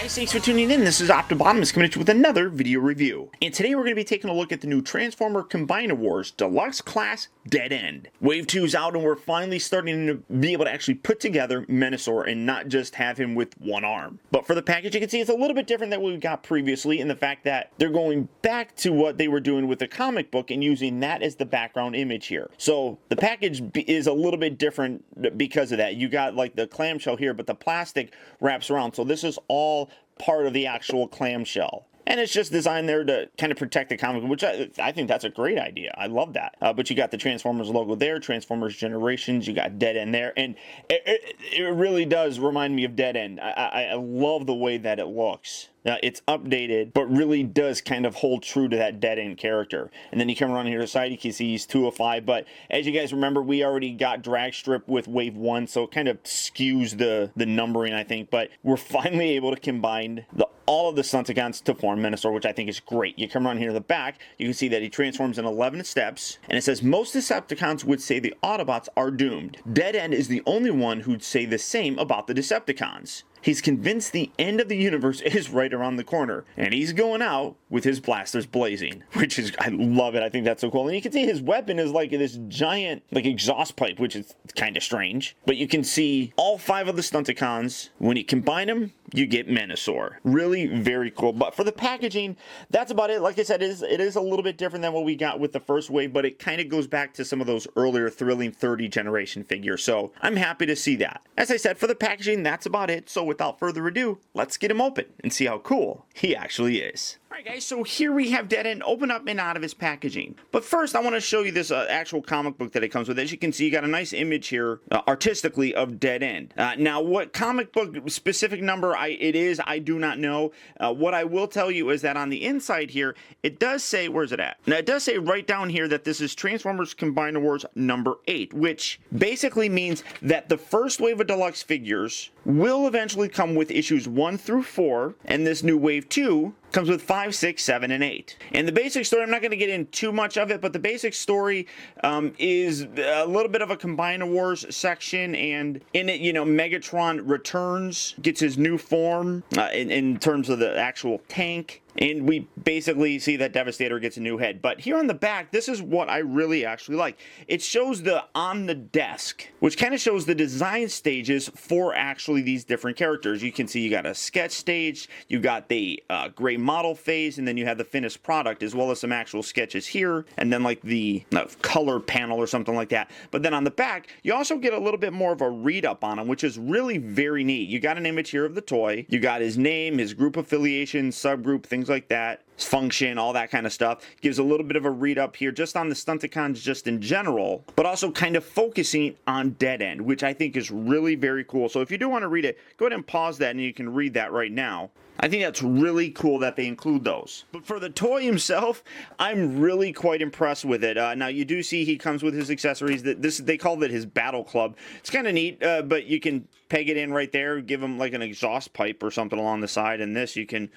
Guys, thanks for tuning in. This is Optibotimus coming at you with another video review. And today we're going to be taking a look at the new Transformer Combiner Wars Deluxe Class Dead End. Wave 2's out and we're finally starting to be able to actually put together Menasor and not just have him with one arm. But for the package, you can see it's a little bit different than what we got previously in the fact that they're going back to what they were doing with the comic book and using that as the background image here. So the package is a little bit different because of that. You got like the clamshell here, but the plastic wraps around. So this is all part of the actual clamshell. And it's just designed there to kind of protect the comic, which I think that's a great idea. I love that. But you got the Transformers logo there, Transformers Generations, you got Dead End there, and it really does remind me of Dead End. I love the way that it looks. It's updated, but really does kind of hold true to that Dead End character. And then you come around here to the side, you can see he's 2 of 5. But as you guys remember, we already got drag strip with Wave 1, so it kind of skews the numbering, I think. But we're finally able to combine all of the Stunticons to form Menasor, which I think is great. You come around here to the back, you can see that he transforms in 11 steps. And it says, most Decepticons would say the Autobots are doomed. Dead End is the only one who'd say the same about the Decepticons. He's convinced the end of the universe is right around the corner, and he's going out with his blasters blazing, which is, I love it. I think that's so cool. And you can see his weapon is like this giant, like exhaust pipe, which is kind of strange. But you can see all 5 of the Stunticons. When you combine them, you get Menasor. Really very cool. But for the packaging, that's about it. Like I said, it is a little bit different than what we got with the first wave, but it kind of goes back to some of those earlier thrilling 30 generation figures. So I'm happy to see that. As I said, for the packaging, that's about it. So without further ado, let's get him open and see how cool he actually is. Alright guys, so here we have Dead End open up and out of his packaging. But first I want to show you this actual comic book that it comes with. As you can see, you got a nice image here artistically of Dead End. Now what comic book specific number it is, I do not know. What I will tell you is that on the inside here, it does say, where's it at? Now it does say right down here that this is Transformers Combiner Wars number 8, which basically means that the first wave of deluxe figures will eventually come with issues 1 through 4, and this new wave 2 comes with 5, 6, 7, and 8. And the basic story, I'm not going to get into too much of it, but the basic story is a little bit of a Combiner Wars section, and in it, you know, Megatron returns, gets his new form in terms of the actual tank. And we basically see that Devastator gets a new head. But here on the back, this is what I really actually like. It shows the on the desk, which kind of shows the design stages for actually these different characters. You can see you got a sketch stage, you got the gray model phase, and then you have the finished product, as well as some actual sketches here, and then like the color panel or something like that. But then on the back, you also get a little bit more of a read-up on him, which is really very neat. You got an image here of the toy, you got his name, his group affiliation, subgroup, things like that, function, all that kind of stuff. Gives a little bit of a read up here just on the Stunticons just in general, but also kind of focusing on Dead End, which I think is really very cool. So if you do want to read it, go ahead and pause that and you can read that right now. I think that's really cool that they include those. But for the toy himself, I'm really quite impressed with it. Now you do see he comes with his accessories. They call it his battle club. It's kind of neat, but you can peg it in right there, give him like an exhaust pipe or something along the side, and this you can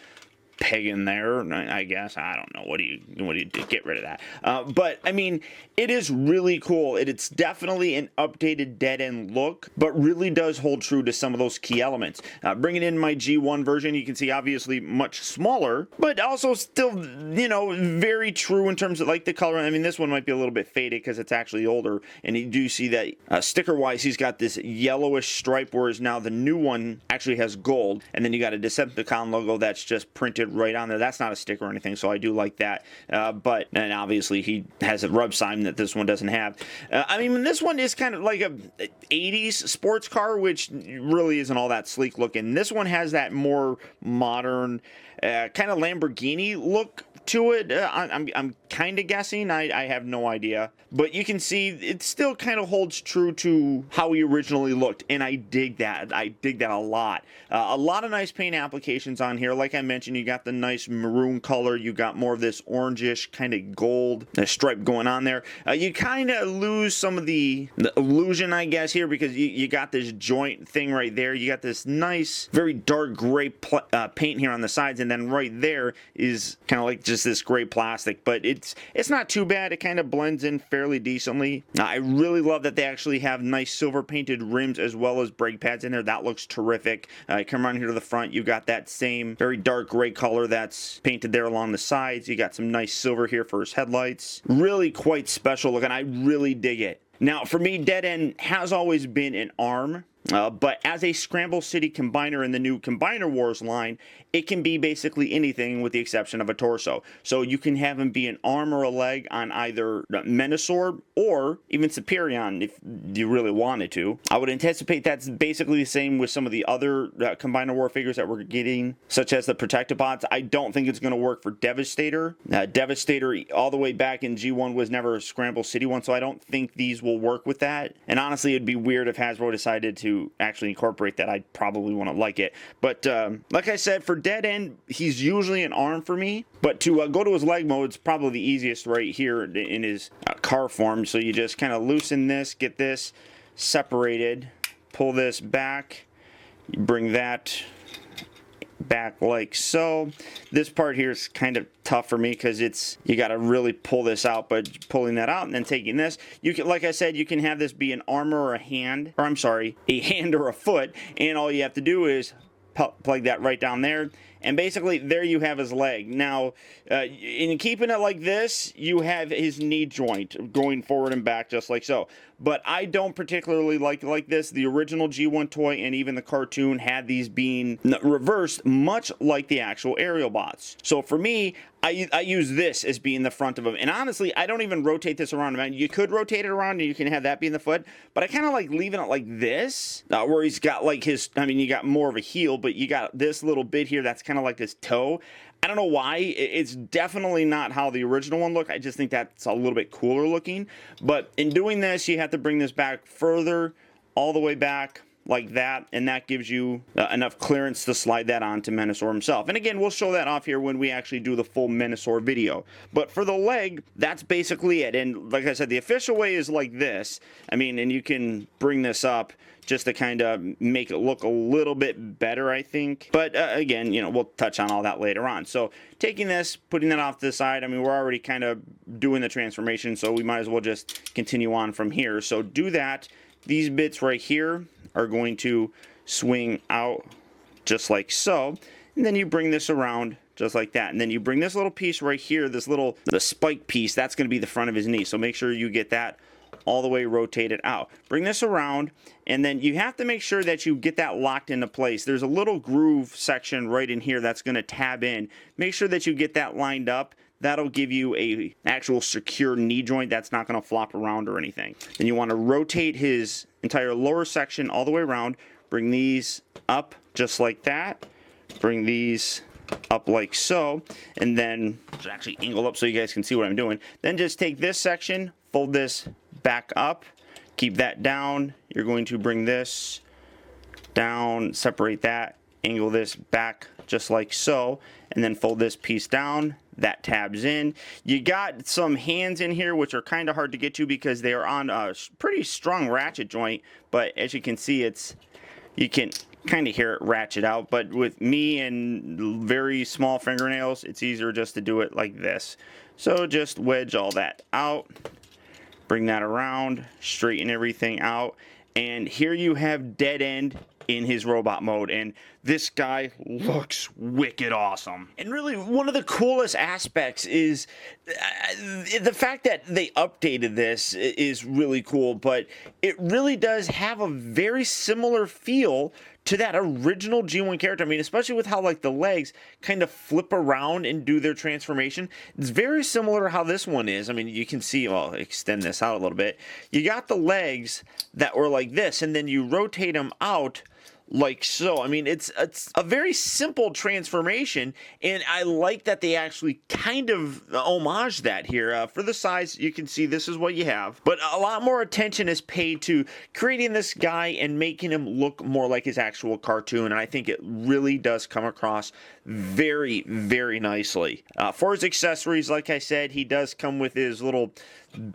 peg in there, I guess. I don't know. What do you do? Get rid of that. But I mean, it is really cool. It's definitely an updated Dead End look, but really does hold true to some of those key elements. Bringing in my G1 version, you can see obviously much smaller, but also still, you know, very true in terms of like the color. I mean, this one might be a little bit faded because it's actually older, and you do see that sticker-wise, he's got this yellowish stripe, whereas now the new one actually has gold, and then you got a Decepticon logo that's just printed right on there. That's not a sticker or anything, so I do like that. But and obviously he has a rub sign that this one doesn't have. I mean, this one is kind of like a 80s sports car, which really isn't all that sleek looking. This one has that more modern kind of Lamborghini look to it. I'm kind of guessing. I have no idea. But you can see it still kind of holds true to how he originally looked, and I dig that. I dig that a lot. A lot of nice paint applications on here. Like I mentioned, you got got the nice maroon color. You got more of this orangish kind of gold stripe going on there. You kind of lose some of the illusion, I guess, here, because you got this joint thing right there. You got this nice, very dark gray paint here on the sides, and then right there is kind of like just this gray plastic, but it's not too bad. It kind of blends in fairly decently. I really love that they actually have nice silver painted rims as well as brake pads in there. That looks terrific. Come around here to the front, you got that same very dark gray color that's painted there along the sides. You got some nice silver here for his headlights. Really quite special looking. I really dig it. Now, for me, Dead End has always been an arm. But as a Scramble City combiner in the new Combiner Wars line, it can be basically anything with the exception of a torso. So you can have him be an arm or a leg on either Menasor or even Superion if you really wanted to. I would anticipate that's basically the same with some of the other Combiner War figures that we're getting, such as the Protectobots. I don't think it's going to work for Devastator. Devastator all the way back in G1 was never a Scramble City one, so I don't think these will work with that. And honestly, it'd be weird if Hasbro decided to actually incorporate that. I probably wouldn't like it. But like I said, for Dead End, he's usually an arm for me. But to go to his leg mode, it's probably the easiest right here in his car form. So you just kind of loosen this, get this separated, pull this back, you bring that back like so. This part here is kind of tough for me because you got to really pull this out, but pulling that out and then taking this, you can, like I said, you can have this be an arm or a hand, or I'm sorry, a hand or a foot, and all you have to do is plug that right down there, and basically there you have his leg. Now in keeping it like this, you have his knee joint going forward and back just like so. But I don't particularly like this. The original G1 toy and even the cartoon had these being reversed, much like the actual aerial bots. So for me, I use this as being the front of him. And honestly, I don't even rotate this around. I mean, you could rotate it around and you can have that be in the foot, but I kind of like leaving it like this, where he's got like his, I mean, you got more of a heel, but you got this little bit here that's kind of like his toe. I don't know why. It's definitely not how the original one looked. I just think that's a little bit cooler looking. But in doing this, you have to bring this back further, all the way back like that, and that gives you enough clearance to slide that onto Menasor himself. And again, we'll show that off here when we actually do the full Menasor video. But for the leg, that's basically it. And like I said, the official way is like this. I mean, and you can bring this up just to kind of make it look a little bit better, I think. But again, you know, we'll touch on all that later on. So taking this, putting that off to the side, I mean, we're already kind of doing the transformation, so we might as well just continue on from here. So do that. These bits right here are going to swing out just like so. And then you bring this around just like that. And then you bring this little piece right here, the spike piece, that's going to be the front of his knee. So make sure you get that all the way rotated out. Bring this around, and then you have to make sure that you get that locked into place. There's a little groove section right in here that's going to tab in. Make sure that you get that lined up. That'll give you a actual secure knee joint that's not going to flop around or anything. Then you want to rotate his entire lower section all the way around. Bring these up just like that. Bring these up like so, and then actually angle up so you guys can see what I'm doing. Then just take this section, fold this back up, keep that down. You're going to bring this down, separate that, angle this back just like so, and then fold this piece down. That tabs in. You got some hands in here which are kind of hard to get to because they are on a pretty strong ratchet joint, but as you can see, you can kind of hear it ratchet out. But with me and very small fingernails, it's easier just to do it like this. So just wedge all that out, bring that around, straighten everything out, and here you have Dead End in his robot mode, and this guy looks wicked awesome. And really, one of the coolest aspects is the fact that they updated this is really cool, but it really does have a very similar feel to that original G1 character. I mean, especially with how like the legs kind of flip around and do their transformation. It's very similar to how this one is. I mean, you can see, I'll extend this out a little bit. You got the legs that were like this, and then you rotate them out like so. I mean, it's a very simple transformation, and I like that they actually kind of homage that here. For the size, you can see this is what you have, but a lot more attention is paid to creating this guy and making him look more like his actual cartoon, and I think it really does come across very, very nicely. For his accessories, like I said, he does come with his little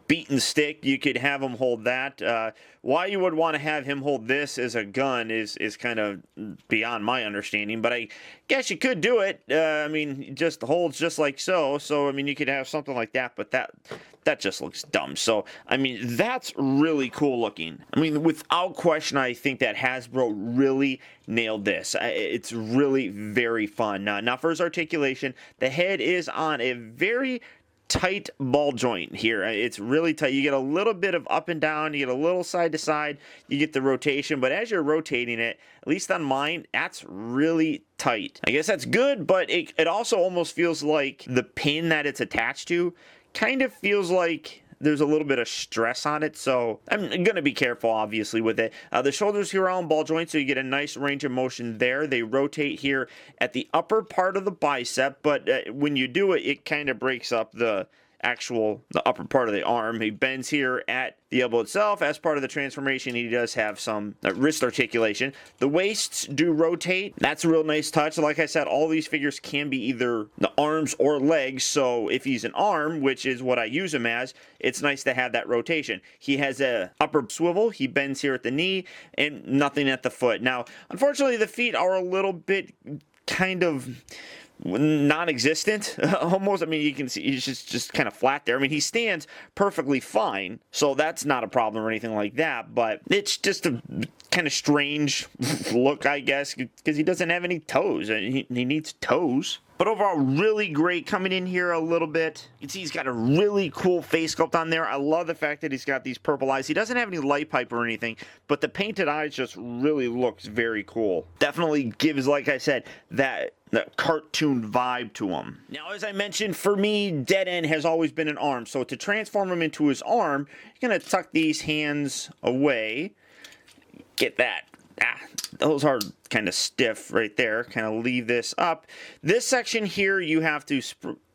beaten stick. You could have him hold that. Why you would want to have him hold this as a gun is kind of beyond my understanding, but I guess you could do it. I mean, it just holds just like so. So, I mean, you could have something like that, but that just looks dumb. So, I mean, that's really cool looking. I mean, without question, I think that Hasbro really nailed this. It's really very fun. Now, for his articulation, the head is on a very tight ball joint here. It's really tight. You get a little bit of up and down, you get a little side to side, you get the rotation, but as you're rotating it, at least on mine, that's really tight. I guess that's good, but it also almost feels like the pin that it's attached to kind of feels like there's a little bit of stress on it, so I'm going to be careful, obviously, with it. The shoulders here are on ball joints, so you get a nice range of motion there. They rotate here at the upper part of the bicep, but when you do it, it kind of breaks up the upper part of the arm. He bends here at the elbow itself. As part of the transformation, he does have some wrist articulation. The waists do rotate. That's a real nice touch. Like I said, all these figures can be either the arms or legs, so if he's an arm, which is what I use him as, it's nice to have that rotation. He has a upper swivel. He bends here at the knee and nothing at the foot. Now, unfortunately, the feet are a little bit kind of non-existent almost. I mean, you can see he's just kind of flat there. I mean, he stands perfectly fine, so that's not a problem or anything like that, but it's just a kind of strange look, I guess, because he doesn't have any toes. He needs toes. But overall, really great. Coming in here a little bit, you can see he's got a really cool face sculpt on there. I love the fact that he's got these purple eyes. He doesn't have any light pipe or anything, but the painted eyes just really looks very cool. Definitely gives, like I said, that cartoon vibe to him. Now, as I mentioned, for me, Dead End has always been an arm. So to transform him into his arm, you're going to tuck these hands away. Get that. Those are kind of stiff right there. Kind of leave this up. This section here, you have to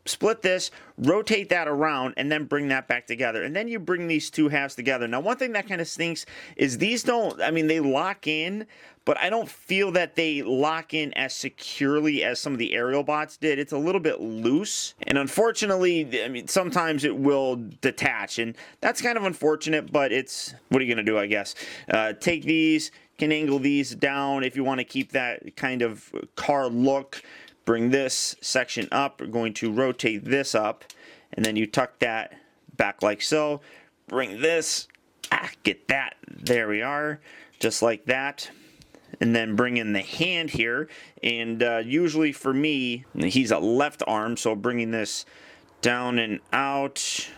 split this, rotate that around, and then bring that back together. And then you bring these two halves together. Now, one thing that kind of stinks is these don't, I mean, they lock in, but I don't feel that they lock in as securely as some of the aerial bots did. It's a little bit loose, and unfortunately, I mean, sometimes it will detach, and that's kind of unfortunate, but it's, what are you going to do, I guess? Take these, can angle these down if you want to keep that kind of car look. Bring this section up. We're going to rotate this up, and then you tuck that back like so. Bring this, get that, there we are, just like that. And then bring in the hand here, and usually for me, he's a left arm, so bringing this down and out.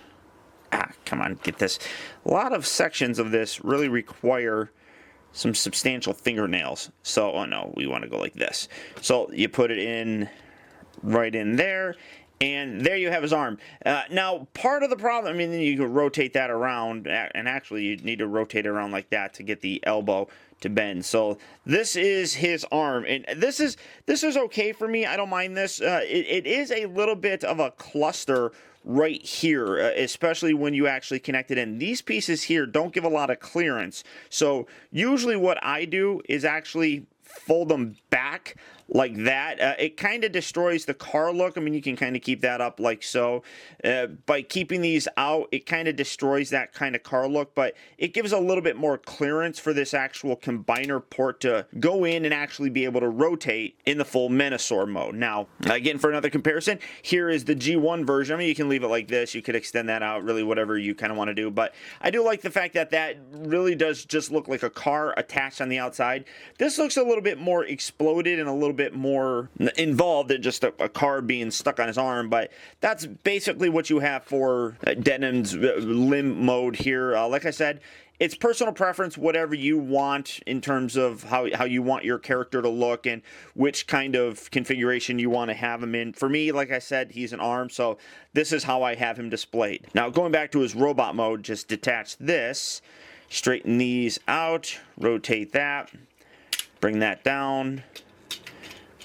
Come on, get this. A lot of sections of this really require some substantial fingernails. So, oh no, we want to go like this. So you put it in, right in there, and there you have his arm. Now, part of the problem, I mean, you can rotate that around, and actually you need to rotate it around like that to get the elbow to bend. So this is his arm, and this is okay for me. I don't mind this. It is a little bit of a cluster right here, especially when you actually connect it in. These pieces here don't give a lot of clearance. So usually what I do is actually fold them back like that. It kind of destroys the car look. I mean, you can kind of keep that up like so. By keeping these out, it kind of destroys that kind of car look, but it gives a little bit more clearance for this actual combiner port to go in and actually be able to rotate in the full Menasor mode. Now, again, for another comparison, here is the G1 version. I mean, you can leave it like this. You could extend that out, really whatever you kind of want to do, but I do like the fact that that really does just look like a car attached on the outside. This looks a little bit more exploded and a little bit more involved than just a car being stuck on his arm, but that's basically what you have for Denim's limb mode here. Like I said, it's personal preference, whatever you want in terms of how you want your character to look and which kind of configuration you want to have him in. For me, like I said, he's an arm, so this is how I have him displayed. Now, going back to his robot mode, just detach this, straighten these out, rotate that, Bring that down.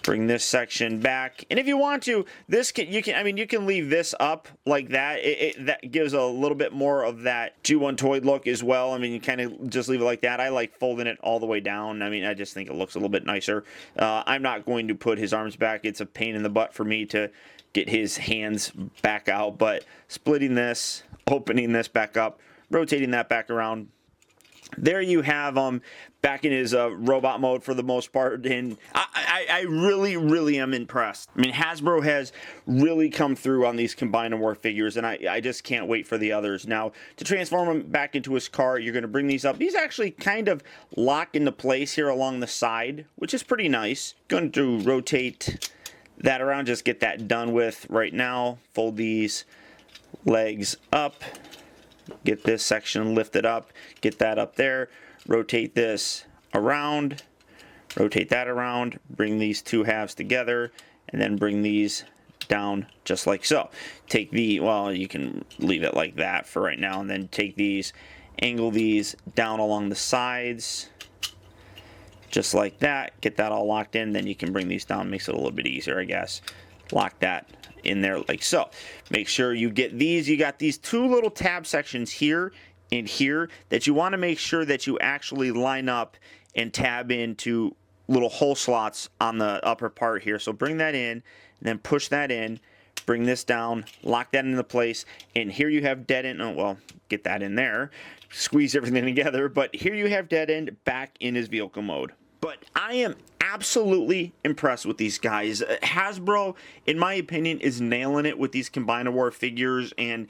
Bring this section back, and if you want to, you can leave this up like that. That gives a little bit more of that 2-1 toy look as well. I mean, you kind of just leave it like that. I like folding it all the way down. I mean, I just think it looks a little bit nicer. I'm not going to put his arms back. It's a pain in the butt for me to get his hands back out, but splitting this, opening this back up, rotating that back around. There you have back in his robot mode for the most part, and I really am impressed. I mean, Hasbro has really come through on these Combine & War figures, and I just can't wait for the others. Now, to transform him back into his car, you're going to bring these up. These actually kind of lock into place here along the side, which is pretty nice. Going to rotate that around, just get that done with right now. Fold these legs up. Get this section lifted up, get that up there, rotate this around, rotate that around, bring these two halves together, and then bring these down just like so. Take the, well, you can leave it like that for right now, and then take these, angle these down along the sides, just like that. Get that all locked in, then you can bring these down, makes it a little bit easier, I guess. Lock that in there like so. Make sure you get these. You got these two little tab sections here and here that you want to make sure that you actually line up and tab into little hole slots on the upper part here. So bring that in and then push that in. Bring this down, lock that into place, and here you have dead end. Oh, well, get that in there. Squeeze everything together, but here you have dead end back in his vehicle mode. But I am absolutely impressed with these guys. Hasbro, in my opinion, is nailing it with these Combine & War figures, and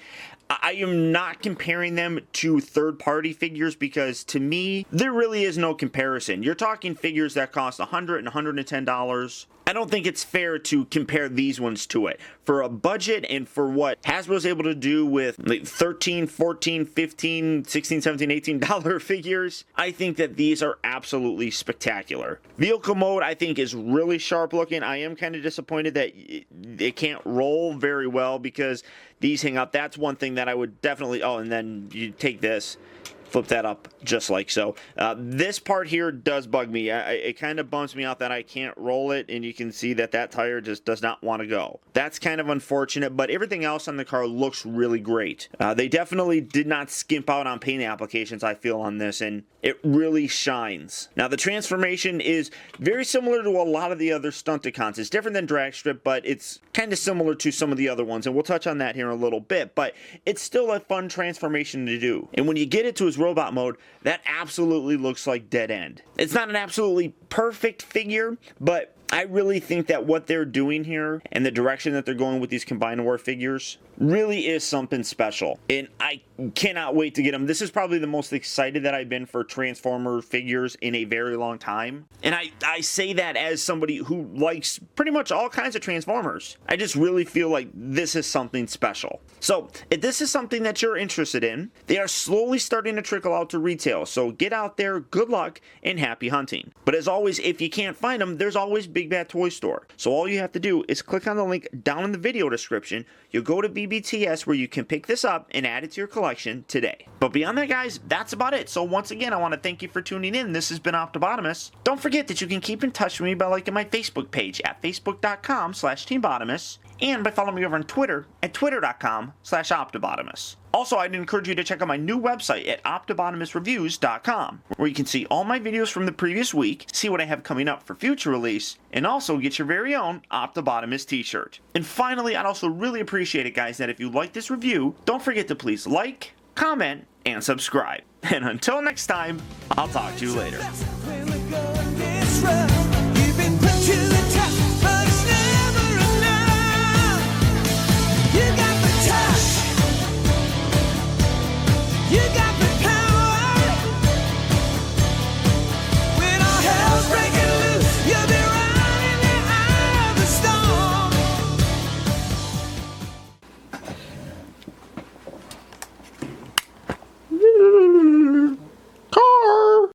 I am not comparing them to third-party figures because, to me, there really is no comparison. You're talking figures that cost $100 and $110. I don't think it's fair to compare these ones to it. For a budget and for what Hasbro's able to do with like $13, $14, $15, $16, $17, $18 figures, I think that these are absolutely spectacular. Vehicle mode, I think, is really sharp looking. I am kind of disappointed that it can't roll very well because these hang up. That's one thing that I would definitely, oh, and then you take this, flip that up just like so. This part here does bug me. It kind of bums me out that I can't roll it, and you can see that that tire just does not want to go. That's kind of unfortunate, but everything else on the car looks really great. They definitely did not skimp out on paint applications, I feel, on this, and it really shines. Now, the transformation is very similar to a lot of the other Stunticons. It's different than Drag Strip, but it's kind of similar to some of the other ones, and we'll touch on that here in a little bit, but it's still a fun transformation to do. And when you get it to his robot mode, that absolutely looks like Dead End. It's not an absolutely perfect figure, but I really think that what they're doing here and the direction that they're going with these Combine & War figures really is something special, and I cannot wait to get them. This is probably the most excited that I've been for Transformer figures in a very long time, and I say that as somebody who likes pretty much all kinds of Transformers. I just really feel like this is something special. So if this is something that you're interested in, they are slowly starting to trickle out to retail, so get out there, good luck, and happy hunting. But as always, if you can't find them, there's always Big Bad Toy Store. So all you have to do is click on the link down in the video description. You'll go to BBTS where you can pick this up and add it to your collection today. But beyond that, guys, that's about it. So once again, I want to thank you for tuning in. This has been Optibotimus. Don't forget that you can keep in touch with me by liking my Facebook page at facebook.com/TeamBotimus and by following me over on Twitter at twitter.com/Optibotimus. Also, I'd encourage you to check out my new website at OptibotimusReviews.com, where you can see all my videos from the previous week, see what I have coming up for future release, and also get your very own Optibotimus t-shirt. And finally, I'd also really appreciate it, guys, that if you like this review, don't forget to please like, comment, and subscribe. And until next time, I'll talk to you later.